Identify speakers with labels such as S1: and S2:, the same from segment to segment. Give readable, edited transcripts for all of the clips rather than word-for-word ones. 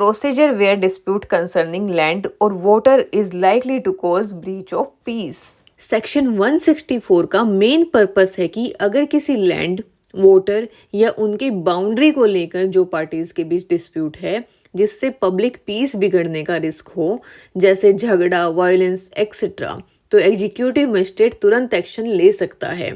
S1: procedure where dispute concerning land or water is likely to cause breach of peace. Section 164 का main purpose है कि अगर किसी land, voter या उनके बाउंड्री को लेकर जो पार्टीज के बीच डिस्प्यूट है जिससे पब्लिक पीस बिगड़ने का रिस्क हो, जैसे झगड़ा, वायलेंस एक्सेट्रा, तो एग्जीक्यूटिव मजिस्ट्रेट तुरंत एक्शन ले सकता है।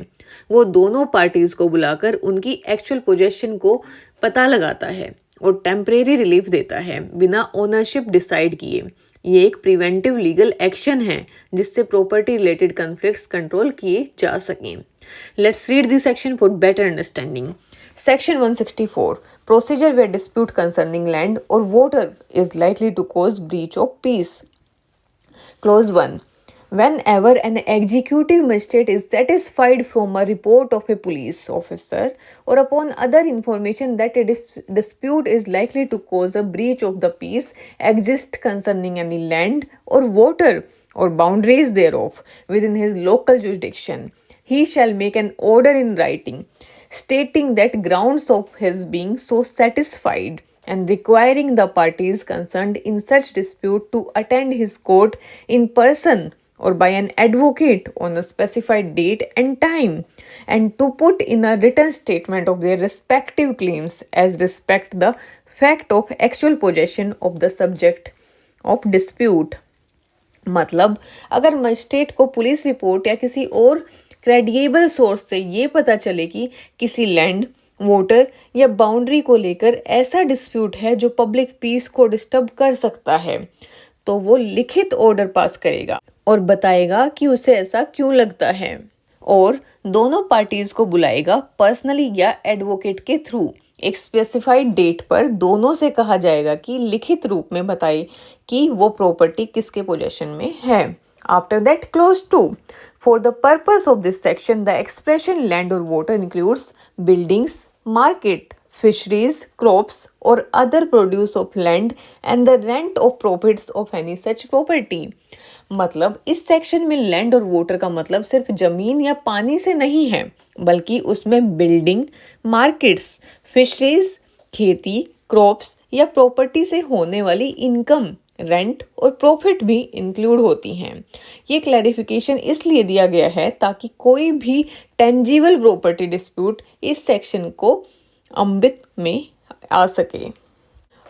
S1: वो दोनों पार्टीज को बुलाकर उनकी एक्चुअल पोजेशन को पता लगाता है और टेम्परेरी रिलीफ देता है बिना ओनरशिप डिसाइड किए। ये एक प्रिवेंटिव लीगल एक्शन है जिससे प्रॉपर्टी रिलेटेड कॉन्फ्लिक्ट्स कंट्रोल किए जा सकें। Let's read this section for better understanding. Section 164 Procedure where dispute concerning land or water is likely to cause breach of peace. Clause 1. Whenever an executive magistrate is satisfied from a report of a police officer or upon other information that a dispute is likely to cause a breach of the peace exist concerning any land or water or boundaries thereof within his local jurisdiction, he shall make an order in writing stating that grounds of his being so satisfied and requiring the parties concerned in such dispute to attend his court in person or by an advocate on a specified date and time, and to put in a written statement of their respective claims as respect the fact of actual possession of the subject of dispute. मतलब अगर magistrate को police report या किसी और क्रेडिएबल source से ये पता चले कि किसी लैंड, वोटर या बाउंड्री को लेकर ऐसा डिस्प्यूट है जो पब्लिक पीस को डिस्टर्ब कर सकता है, तो वो लिखित ऑर्डर पास करेगा और बताएगा कि उसे ऐसा क्यों लगता है और दोनों पार्टीज को बुलाएगा पर्सनली या एडवोकेट के थ्रू। एक स्पेसिफाइड डेट पर दोनों से कहा जाएगा कि लिखित रूप में बताए कि वो प्रॉपर्टी किसके पोजेशन में है। After that, clause 2. For the purpose of this section, the expression land or water includes buildings, market, fisheries, crops or other produce of land and the rent of profits of any such property. मतलब इस section में land और voter का मतलब सिर्फ जमीन या पानी से नहीं है, बल्कि उसमें बिल्डिंग, मार्केट्स, फिशरीज, खेती, क्रॉप्स या प्रॉपर्टी से होने वाली इनकम, रेंट और प्रॉफिट भी इंक्लूड होती हैं। ये क्लैरिफिकेशन इसलिए दिया गया है ताकि कोई भी टेंजिबल प्रॉपर्टी डिस्प्यूट इस सेक्शन को अम्बित में आ सके।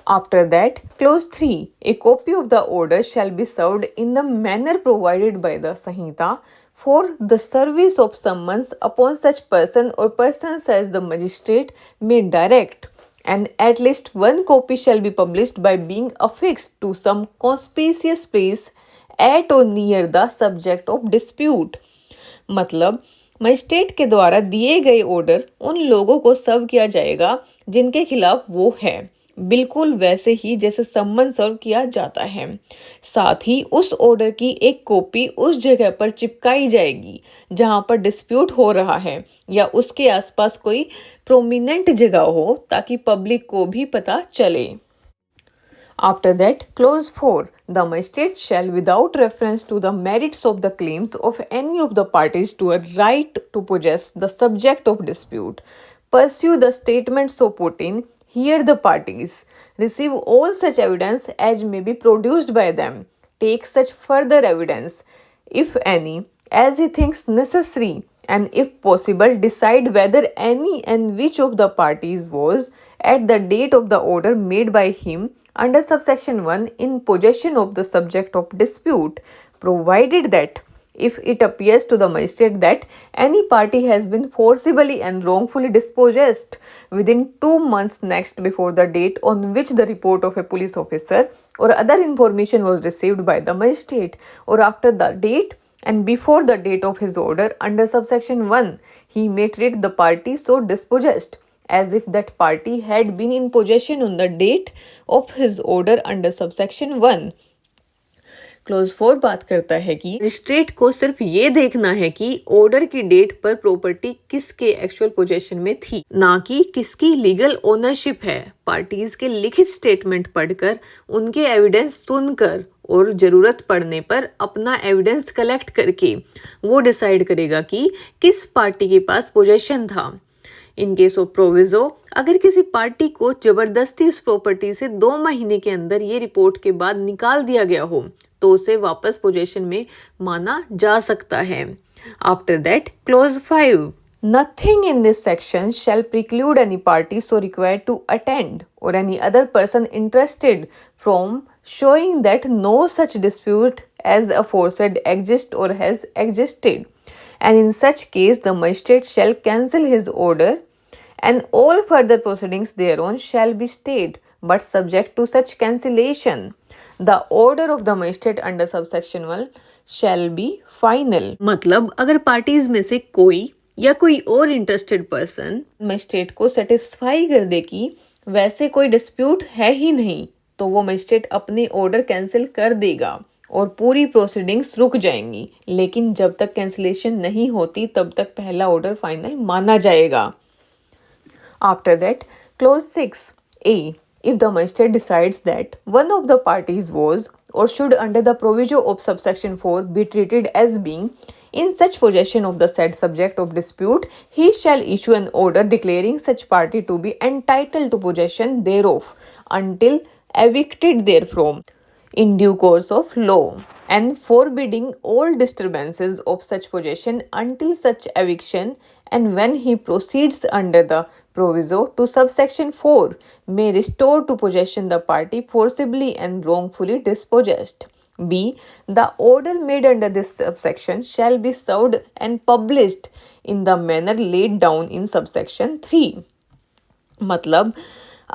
S1: After that, clause 3. A copy of the order shall be served in the manner provided by the Sanhita for the service of summons upon such person or persons as the magistrate may direct, and at least one copy shall be published by being affixed to some conspicuous place at or near the subject of dispute. मतलब magistrate के द्वारा दिए गए order उन लोगों को सर्व किया जाएगा जिनके खिलाफ वो है, बिल्कुल वैसे ही जैसे सम्मन सर्व किया जाता है। साथ ही उस ऑर्डर की एक कॉपी उस जगह पर चिपकाई जाएगी जहां पर डिस्प्यूट हो रहा है या उसके आसपास कोई प्रोमिनेंट जगह हो ताकि पब्लिक को भी पता चले। After that, clause 4. The magistrate shall, without reference to the merits of the claims of any of the parties to a right to possess the subject of dispute, pursue the statement so put in, hear the parties, receive all such evidence as may be produced by them, take such further evidence, if any, as he thinks necessary, and if possible, decide whether any and which of the parties was, at the date of the order made by him under subsection 1, in possession of the subject of dispute, provided that if it appears to the magistrate that any party has been forcibly and wrongfully dispossessed within 2 months next before the date on which the report of a police officer or other information was received by the magistrate, or after the date and before the date of his order under subsection 1, he may treat the party so dispossessed as if that party had been in possession on the date of his order under subsection 1. Close 4 बात करता है कि magistrate को सिर्फ ये देखना है कि ऑर्डर की डेट पर प्रॉपर्टी किसके एक्चुअल पोजेशन में थी, ना कि किसकी लीगल ओनरशिप है। पार्टीज के लिखित स्टेटमेंट पढ़कर, उनके एविडेंस सुनकर और जरूरत पड़ने पर अपना एविडेंस कलेक्ट करके वो डिसाइड करेगा कि किस पार्टी के पास पोजेशन था। इन केस ऑफ प्रोविजो, अगर किसी पार्टी को जबरदस्ती उस प्रॉपर्टी से 2 महीने के अंदर ये रिपोर्ट के बाद निकाल दिया गया हो तो उसे वापस पोजेशन में माना जा सकता है। After that close 5, nothing in this section shall preclude any party so required to attend or any other person interested from showing that no such dispute as aforesaid exists or has existed, and in such case the magistrate shall cancel his order and all further proceedings thereon shall be stayed, but subject to such cancellation the order of the magistrate under subsection 1 shall be final। मतलब अगर parties में से कोई या कोई और interested person magistrate को satisfy कर दे कि वैसे कोई डिस्प्यूट है ही नहीं तो वो मजिस्ट्रेट अपने ऑर्डर कैंसिल कर देगा और पूरी प्रोसीडिंग्स रुक जाएंगी, लेकिन जब तक कैंसिलेशन नहीं होती तब तक पहला ऑर्डर फाइनल माना जाएगा। After that close 6 A, if the magistrate decides that one of the parties was or should under the proviso of subsection 4 be treated as being in such possession of the said subject of dispute, he shall issue an order declaring such party to be entitled to possession thereof until evicted therefrom in due course of law, and forbidding all disturbances of such possession until such eviction, and when he proceeds under the proviso to subsection 4 may restore to possession the party forcibly and wrongfully dispossessed। B, the order made under this subsection shall be served and published in the manner laid down in subsection 3। मतलब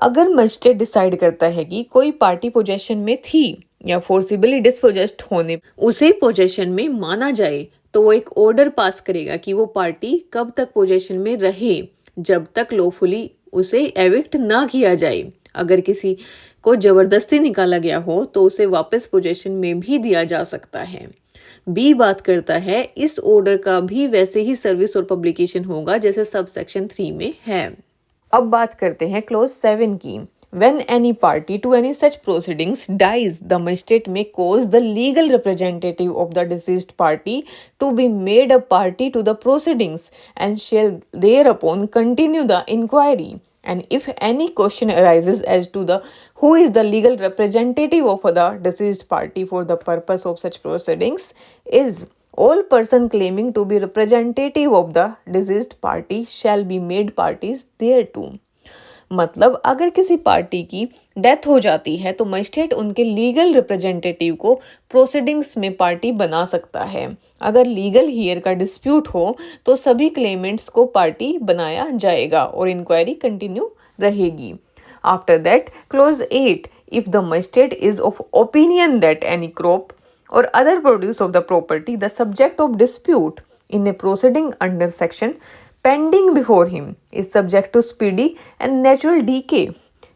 S1: अगर magistrate decide करता है कि कोई party possession में थी या forcibly dispossessed होने उसे पोजेशन में माना जाए तो वो एक ऑर्डर पास करेगा कि वो पार्टी कब तक पोजेशन में रहे जब तक लॉफुली उसे एविक्ट ना किया जाए। अगर किसी को जबरदस्ती निकाला गया हो तो उसे वापस पोजेशन में भी दिया जा सकता है। बी बात करता है इस ऑर्डर का भी वैसे ही सर्विस और पब्लिकेशन होगा जैसे सब सेक्शन 3 में है। अब बात करते हैं क्लोज 7 की। When any party to any such proceedings dies, the magistrate may cause the legal representative of the deceased party to be made a party to the proceedings and shall thereupon continue the inquiry. And if any question arises as to the who is the legal representative of the deceased party for the purpose of such proceedings, is all person claiming to be representative of the deceased party shall be made parties thereto। मतलब अगर किसी party की death हो जाती है तो magistrate उनके legal representative को प्रोसीडिंग्स में पार्टी बना सकता है। अगर लीगल हियर का डिस्प्यूट हो तो सभी क्लेमेंट्स को पार्टी बनाया जाएगा और इंक्वायरी कंटिन्यू रहेगी। After that close 8, if the magistrate is of opinion that any crop or other produce of the property the subject of dispute in a proceeding under section pending before him is subject to speedy and natural decay,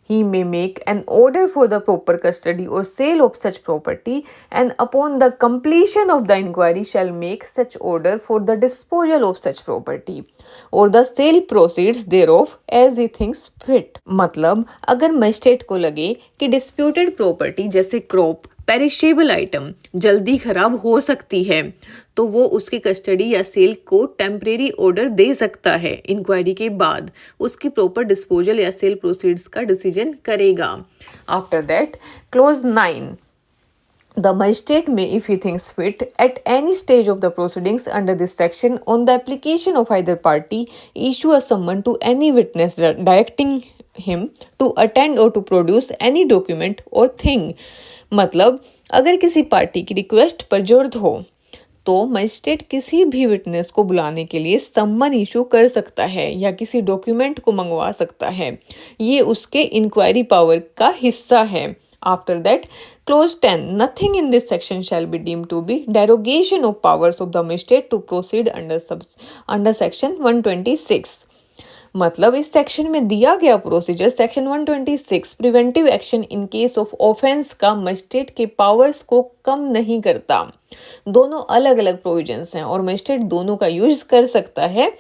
S1: he may make an order for the proper custody or sale of such property, and upon the completion of the inquiry shall make such order for the disposal of such property or the sale proceeds thereof as he thinks fit। मतलब अगर magistrate को लगे कि disputed property जैसे crop perishable item जल्दी खराब हो सकती है तो वो उसकी कस्टडी या सेल को टेम्परेरी ऑर्डर दे सकता है। इंक्वायरी के बाद उसकी प्रॉपर डिस्पोजल या सेल प्रोसीड्स का डिसीजन करेगा। After that close 9, the magistrate may, if he thinks fit, at any stage of the proceedings under this section, on the application of either party, issue a summon to any witness directing him to attend or to produce any document or thing। मतलब अगर किसी party की request पर जरूरत हो तो magistrate किसी भी विटनेस को बुलाने के लिए सम्मन इशू कर सकता है या किसी डॉक्यूमेंट को मंगवा सकता है। ये उसके इंक्वायरी पावर का हिस्सा है। After that, clause 10, nothing in this section shall be deemed to be derogation of powers of the magistrate to proceed under section 126। मतलब इस सेक्शन में दिया गया procedure section 126 preventive action in case of offence का magistrate के powers को कम नहीं करता। दोनों अलग अलग प्रोविजंस हैं और मजिस्ट्रेट दोनों का यूज कर सकता है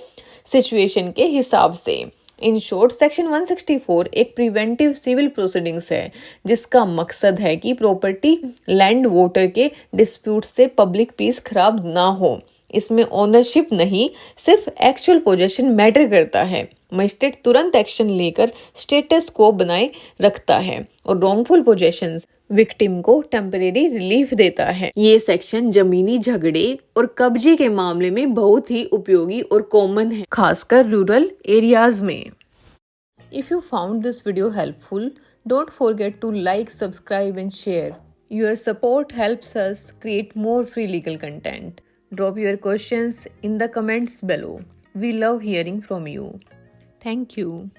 S1: सिचुएशन के हिसाब से। इन शॉर्ट सेक्शन 164 एक प्रिवेंटिव सिविल प्रोसीडिंग्स है जिसका मकसद है कि प्रॉपर्टी लैंड वोटर के डिस्प्यूट से पब्लिक पीस खराब ना हो। इसमें ओनरशिप नहीं, सिर्फ एक्चुअल पोजेशन मैटर करता है। मजिस्ट्रेट तुरंत एक्शन लेकर स्टेटस को बनाए रखता है और रॉन्गफुल पोजेशंस विक्टिम को टेम्परेरी रिलीफ देता है। ये सेक्शन जमीनी झगड़े और कब्जे के मामले में बहुत ही उपयोगी और कॉमन है, खासकर रूरल एरियाज में। If you found this video helpful, don't forget to like, subscribe and share. Your support helps us create more free legal content. Drop your questions in the comments below. We love hearing from you. Thank you.